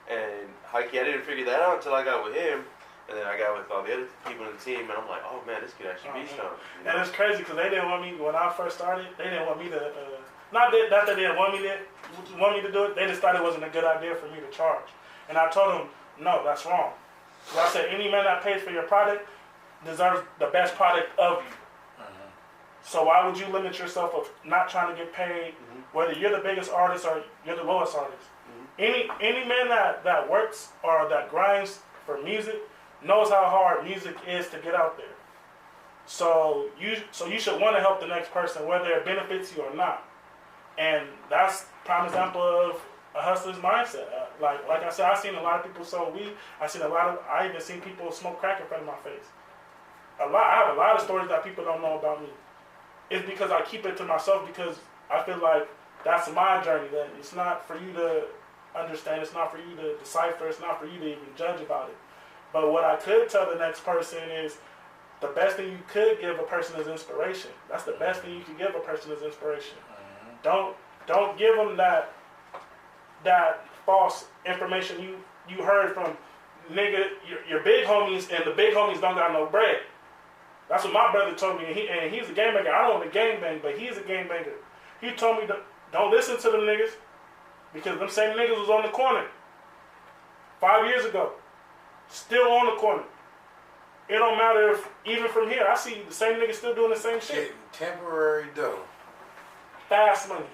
And Heike, I didn't figure that out until I got with him. And then I got with all the other people in the team, and I'm like, oh man, this could actually be something. You know? And it's crazy because they didn't want me, when I first started, they didn't want me to, not that they didn't want me to do it, they just thought it wasn't a good idea for me to charge. And I told them, no, that's wrong. So I said, any man that pays for your product deserves the best product of you. So why would you limit yourself of not trying to get paid, whether you're the biggest artist or you're the lowest artist? Any man that works or that grinds for music knows how hard music is to get out there. So you should want to help the next person, whether it benefits you or not. And that's prime example of a hustler's mindset. Like I said, I've seen a lot of people sell weed. I even seen people smoke crack in front of my face. I have a lot of stories that people don't know about me. It's because I keep it to myself because I feel like that's my journey. That it's not for you to understand. It's not for you to decipher. It's not for you to even judge about it. But what I could tell the next person is the best thing you could give a person is inspiration. That's the best thing you can give a person is inspiration. Don't give them that false information you heard from nigga your big homies, and the big homies don't got no bread. That's what my brother told me, and he's a gangbanger. I don't want to gangbang, but he's a gangbanger. He told me don't listen to them niggas because them same niggas was on the corner 5 years ago. Still on the corner. It don't matter if, even from here, I see the same niggas still doing the same shit. Getting temporary dough. Fast money.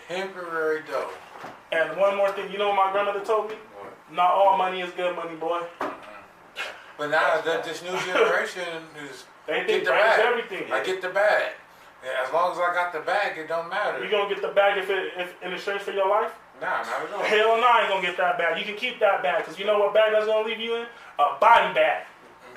Temporary dough. And one more thing, you know what my grandmother told me? What? Not all money is good money, boy. But now that this new generation is They get think the bag's bag. everything. I get the bag. As long as I got the bag, it don't matter. You gonna get the bag if in exchange for your life? Nah, not at all. Hell no, I ain't gonna get that bag. You can keep that bag, because you know what bag that's gonna leave you in? A body bag.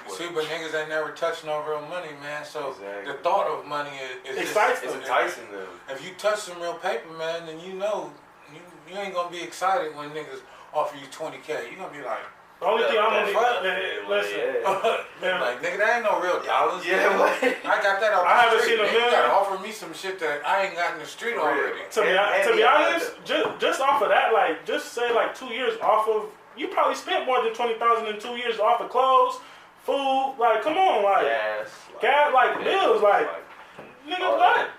See, but niggas ain't never touched no real money, man. So Exactly. the thought of money is Excites It's them. enticing them. If you touch some real paper, man, then you know you ain't gonna be excited when niggas offer you 20K. You gonna be like, The only thing I'm That's gonna fuck. listen. they're like, nigga, that ain't no real dollars. Yeah, nigga. what? I got that off the I haven't street. seen a nigga. You million. gotta offer me some shit that I ain't got in the street For real. already. To be honest, just off of that, like, just say like 2 years off of, you probably spent more than $20,000 in 2 years off of clothes, food. Like, come on, like, gas, like bills, like, nigga, what?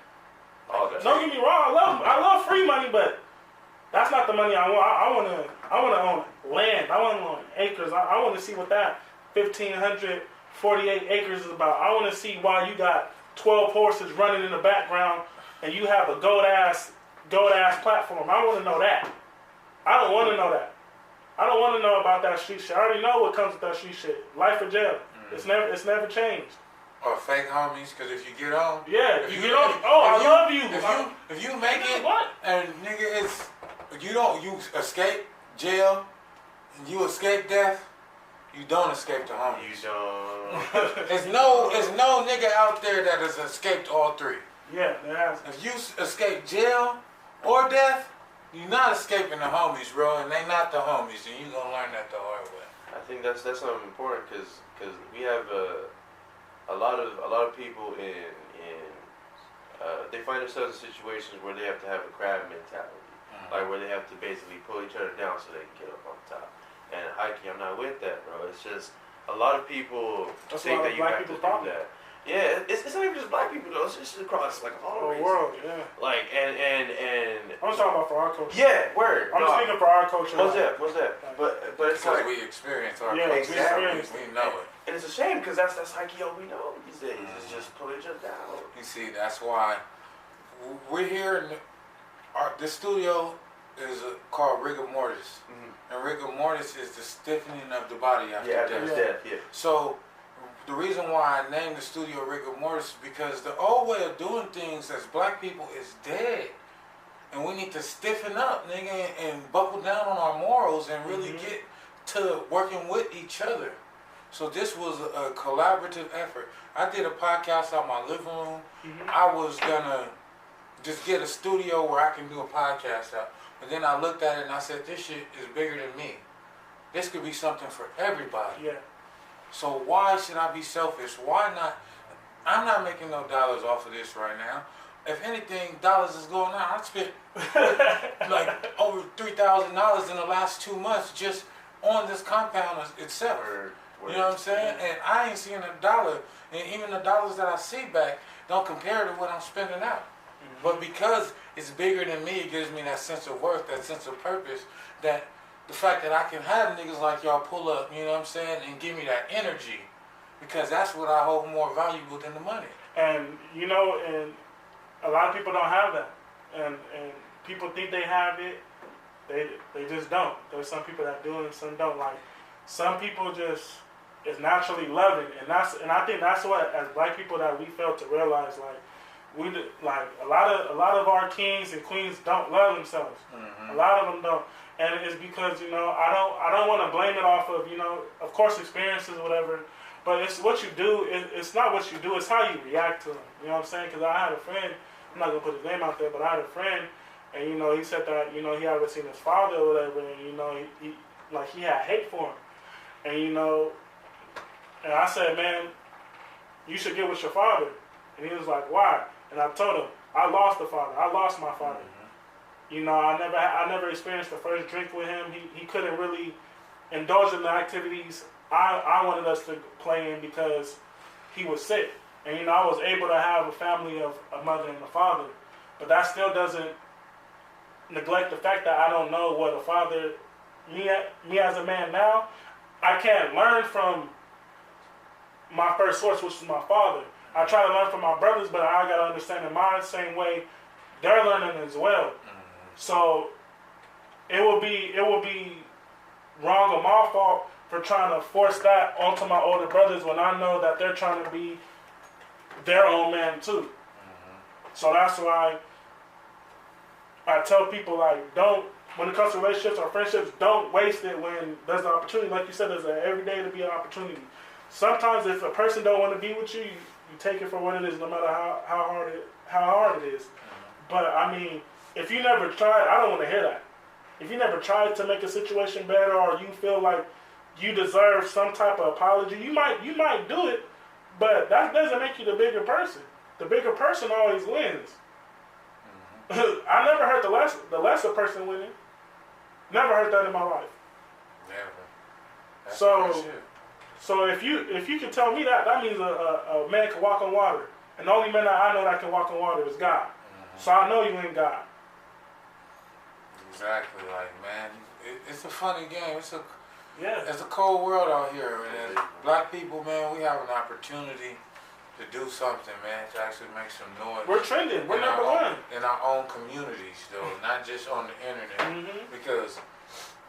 Don't get me wrong, I love free money, but that's not the money I want. I want to own land. I want to own acres. I want to see what that 1,548 acres is about. I want to see why you got 12 horses running in the background and you have a gold ass platform. I want to know that. I don't want to know that. I don't want to know about that street shit. I already know what comes with that street shit. Life or jail. It's never changed. Or fake homies, because if you get on, Yeah, if you get on. I love you. If you make it, What? and nigga, you escape jail, and you escape death, you don't escape the homies. You don't. There's no nigga out there that has escaped all three. Yeah, there has. If you escape jail or death, you're not escaping the homies, bro, and they not the homies, and you gonna learn that the hard way. I think that's something important because we have a lot of people they find themselves in situations where they have to have a crab mentality, like where they have to basically pull each other down so they can get up on top. And hiking, I'm not with that, bro. It's just a lot of people That's think a lot that of you black have to people's do problem. that. Yeah, it's not even just black people though. It's just across like all The races. world, yeah. Like and I'm talking about for our culture. yeah, word. I'm speaking for our culture. What's that? But it's Because like we experience our Yeah, culture. we experience We know it. and it's a shame because that's hiking all we know these days. It's just pull each other down. You see, that's why we're here in this studio is called rigor mortis. And rigor mortis is the stiffening of the body after Yeah, death. after death. Yeah. So the reason why I named the studio rigor mortis is because the old way of doing things as black people is dead. And we need to stiffen up, nigga, and buckle down on our morals and really get to working with each other. So this was a collaborative effort. I did a podcast out my living room. I was gonna just get a studio where I can do a podcast out. But then I looked at it and I said, this shit is bigger than me. This could be something for everybody. Yeah. So why should I be selfish? Why not? I'm not making no dollars off of this right now. if anything, dollars is going on. I spent like over $3,000 in the last 2 months just on this compound itself. You know what I'm saying? And I ain't seeing a dollar, and even the dollars that I see back don't compare to what I'm spending out. But because it's bigger than me, it gives me that sense of worth, that sense of purpose, that the fact that I can have niggas like y'all pull up, you know what I'm saying, and give me that energy, because that's what I hold more valuable than the money. And you know, and a lot of people don't have that, and people think they have it, they just don't. There's some people that do and some don't. Like some people just is naturally loving, and I think that's what as black people that we fail to realize. Like a lot of our kings and queens don't love themselves. A lot of them don't. And it's because, you know, I don't want to blame it off of, you know, of course experiences or whatever, but it's what you do. It's not what you do, it's how you react to them. You know what I'm saying? Because I had a friend, I'm not going to put his name out there, but I had a friend, and, you know, he said that, you know, he hadn't seen his father or whatever, and, you know, he had hate for him. And, you know, and I said, man, you should get with your father. And he was like, why? And I told him, I lost the father. I lost my father. You know, I never experienced the first drink with him. He couldn't really indulge in the activities I wanted us to play in because he was sick. And, you know, I was able to have a family of a mother and a father. But that still doesn't neglect the fact that I don't know what a father, me as a man now, I can't learn from my first source, which is my father. I try to learn from my brothers, but I got to understand in my same way, they're learning as well. So it will be wrong on my fault for trying to force that onto my older brothers when I know that they're trying to be their own man too. So that's why I tell people, like, don't, when it comes to relationships or friendships, don't waste it when there's an opportunity. Like you said, there's every day to be an opportunity. Sometimes if a person don't want to be with you, you take it for what it is, no matter how hard it is. But I mean, if you never tried, I don't want to hear that. If you never tried to make a situation better, or you feel like you deserve some type of apology, you might do it, but that doesn't make you the bigger person. The bigger person always wins. I never heard the lesser person winning. Never heard that in my life. Never. So if you can tell me that, that means a man can walk on water, and the only man that I know that can walk on water is God. So I know you ain't God. Exactly, like, man, it's a funny game. It's a cold world out here, and as black people, man, we have an opportunity to do something, man, to actually make some noise. We're trending. We're number one in our own communities, though, not just on the internet. Because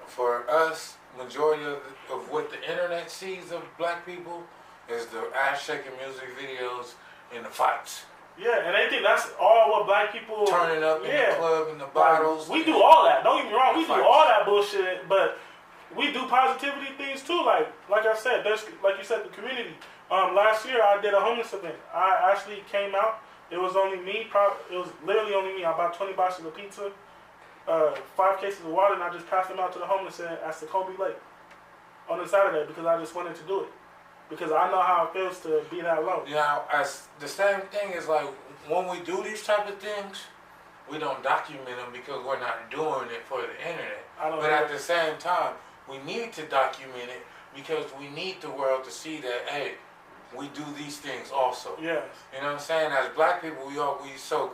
for us, majority of what the internet sees of black people is the ass-shaking music videos and the fights. Yeah, and they think that's all what black people turning up in the club and the bottles. We do all that. Don't get me wrong. We do all that bullshit, but we do positivity things too. Like I said, there's, like you said, the community. Last year I did a homeless event. I actually came out. It was only me. It was literally only me. I bought 20 boxes of pizza, 5 cases of water, and I just passed them out to the homeless at Sacoby Lake on a Saturday because I just wanted to do it. Because I know how it feels to be that low. You know, the same thing is like when we do these type of things, we don't document them because we're not doing it for the internet. But at the same time, we need to document it because we need the world to see that, hey, we do these things also. Yes. You know what I'm saying? As black people, we so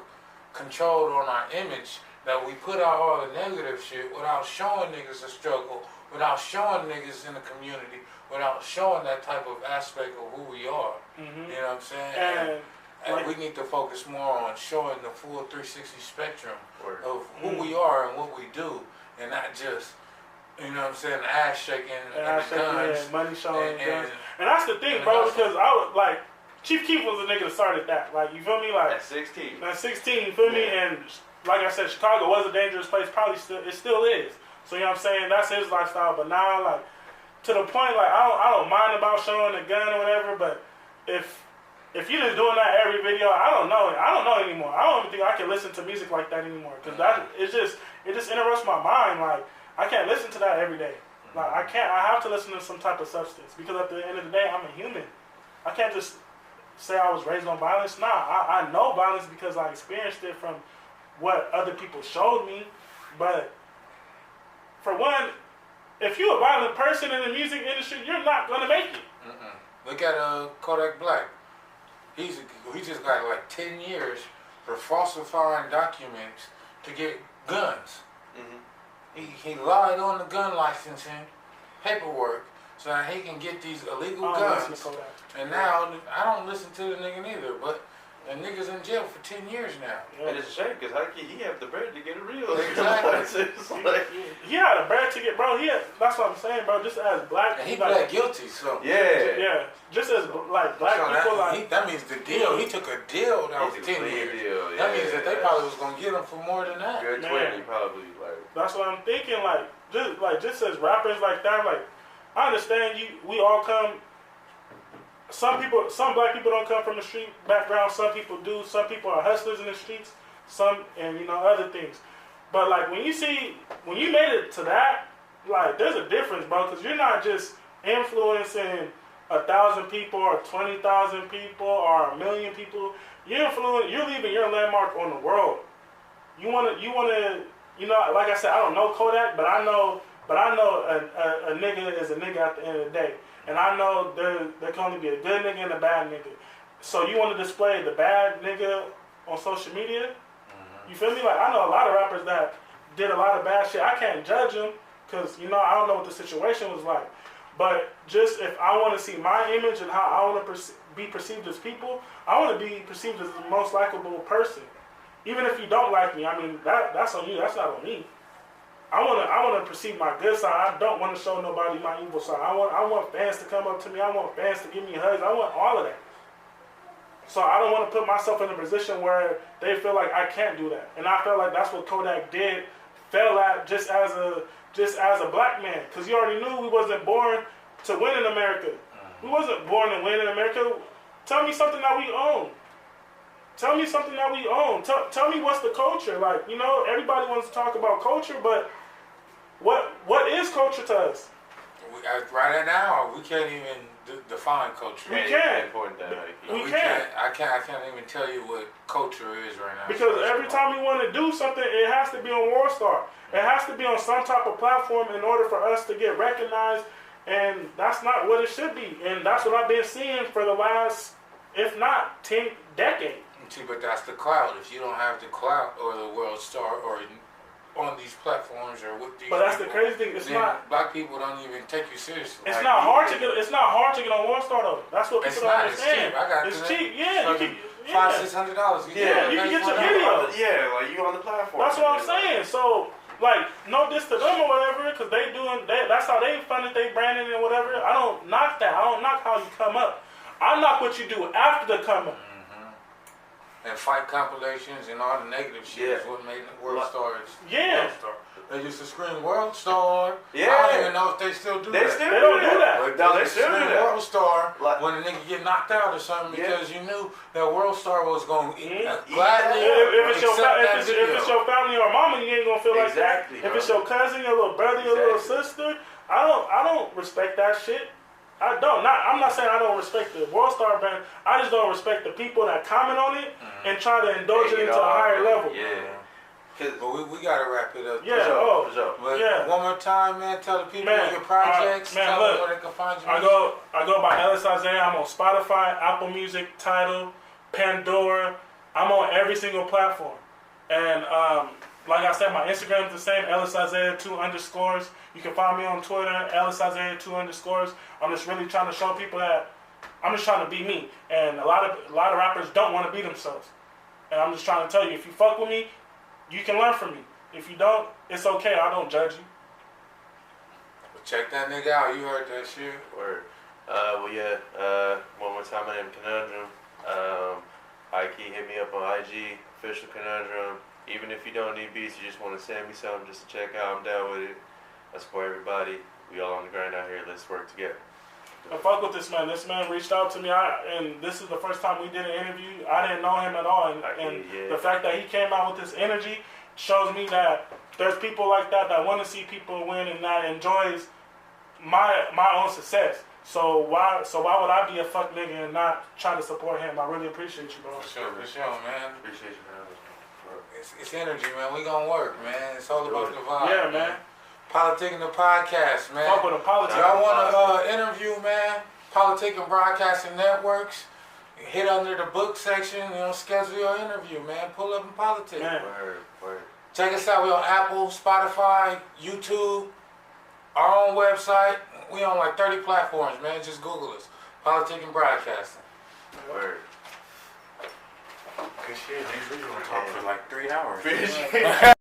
controlled on our image that we put out all the negative shit without showing niggas the struggle, without showing niggas in the community, without showing that type of aspect of who we are. You know what I'm saying? And we need to focus more on showing the full 360 spectrum of who we are and what we do, and not just, you know what I'm saying, ass shaking and the guns. Yeah, money showing guns. And that's the thing, bro, because I was like, Chief Keef was the nigga that started that. Like, you feel me? Like, at 16. At 16, you feel me? And like I said, Chicago was a dangerous place. Probably it still is. So, you know what I'm saying? That's his lifestyle. But now, like, to the point, like, I don't mind about showing the gun or whatever, but if you're just doing that every video, I don't know anymore. I don't even think I can listen to music like that anymore, because it just interrupts my mind. Like, I can't listen to that every day. Like, I have to listen to some type of substance, because at the end of the day, I'm a human. I can't just say I was raised on violence. Nah, I know violence because I experienced it from what other people showed me. But for one, if you're a violent person in the music industry, you're not gonna make it. Look at Kodak Black. He just got like 10 years for falsifying documents to get guns. He lied on the gun licensing paperwork so that he can get these illegal guns. And now I don't listen to the nigga neither, but the nigga's in jail for 10 years now. Yeah. And it's a shame because he had the bread to get a real. Exactly. He had a bread to get, bro. That's what I'm saying, bro. Just as black, and he pled guilty, so yeah. Just as like black so people, that means the deal. He took a deal that was 10 years. That means that they probably was gonna get him for more than that. Good 20, probably. Like that's what I'm thinking. Just as rappers like that, like I understand we all come. Some black people don't come from the street background. Some people do. Some people are hustlers in the streets. And other things. But like when you made it to that, like there's a difference, bro. Because you're not just influencing 1,000 people or 20,000 people or 1,000,000 people. You're leaving your landmark on the world. You wanna. Like I said, I don't know Kodak, but I know a nigga is a nigga at the end of the day. And I know there can only be a good nigga and a bad nigga. So you want to display the bad nigga on social media? You feel me? Like I know a lot of rappers that did a lot of bad shit. I can't judge them because I don't know what the situation was like. But just if I want to see my image and how I want to be perceived as people, I want to be perceived as the most likable person. Even if you don't like me, I mean that's on you. That's not on me. I want to perceive my good side. I don't want to show nobody my evil side. I want fans to come up to me. I want fans to give me hugs. I want all of that. So I don't want to put myself in a position where they feel like I can't do that. And I feel like that's what Kodak did, fell at just as a black man. Because you already knew we wasn't born to win in America. We wasn't born to win in America. Tell me something that we own. Tell me something that we own. Tell me what's the culture. Like, everybody wants to talk about culture, but what is culture to us? Right now, we can't even define culture. We can't. I can't even tell you what culture is right now. Because every time we want to do something, it has to be on WorldStar. It has to be on some type of platform in order for us to get recognized, and that's not what it should be. And that's what I've been seeing for the last, if not 10 decades. See, but that's the clout. If you don't have the clout or the WorldStar or on these platforms or with these, but that's the crazy thing. It's not. Black people don't even take you seriously. It's not hard to get. It's not hard to get on WorldStar though. That's what people don't understand. It's cheap. Yeah. $500-$600. You can get your video. Yeah, like you on the platform. That's what I'm saying. So. Like, no diss to them or whatever, because that's how they funded their branding and whatever. I don't knock that. I don't knock how you come up. I knock what you do after the come up. And fight compilations and all the negative shit is what made the WorldStar. Yeah. WorldStar. They used to scream WorldStar. Yeah. I don't even know if they still do that. They don't do that. No, they still do that. WorldStar when a nigga get knocked out or something because you knew that WorldStar was going to gladly accept that video. If it's your family or mama, you ain't going to feel like that. If it's your cousin, your little brother, your little sister, I don't respect that shit. I don't. I'm not saying I don't respect the WorldStar brand. I just don't respect the people that comment on it and try to indulge it into a higher level. Yeah. But we gotta wrap it up. Yeah. But one more time, man. Tell the people your projects. Tell them where they can find you. I go by Ellis Isaiah. I'm on Spotify, Apple Music, Tidal, Pandora. I'm on every single platform. And like I said, my Instagram is the same, Ellis Isaiah 2_. You can find me on Twitter, Ellis Isaiah 2_. I'm just really trying to show people that I'm just trying to be me. And a lot of rappers don't want to be themselves. And I'm just trying to tell you, if you fuck with me, you can learn from me. If you don't, it's okay. I don't judge you. Well, check that nigga out. You heard that shit. Word. One more time, my name is Conundrum. Hit me up on IG, official Conundrum. Even if you don't need beats, you just want to send me something just to check out, I'm down with it. I support everybody. We all on the grind out here. Let's work together. I fuck with this man. This man reached out to me, and this is the first time we did an interview. I didn't know him at all, and the fact that he came out with this energy shows me that there's people like that want to see people win and that enjoys my own success. So why would I be a fuck nigga and not try to support him? I really appreciate you, bro. For sure, man. Appreciate you, man. It's energy, man. We gonna work, man. It's all about the vibe. Yeah, man. PolitiKan the podcast, man. Fuck with the politics. Y'all want to interview, man? PolitiKan Broadcasting Networks. Hit under the book section, schedule your interview, man. Pull up in politics. Man. Word. Check us out. We on Apple, Spotify, YouTube, our own website. We on like 30 platforms, man. Just Google us. PolitiKan Broadcasting. Word. Good shit, nigga. We gonna talk for like 3 hours. Appreciate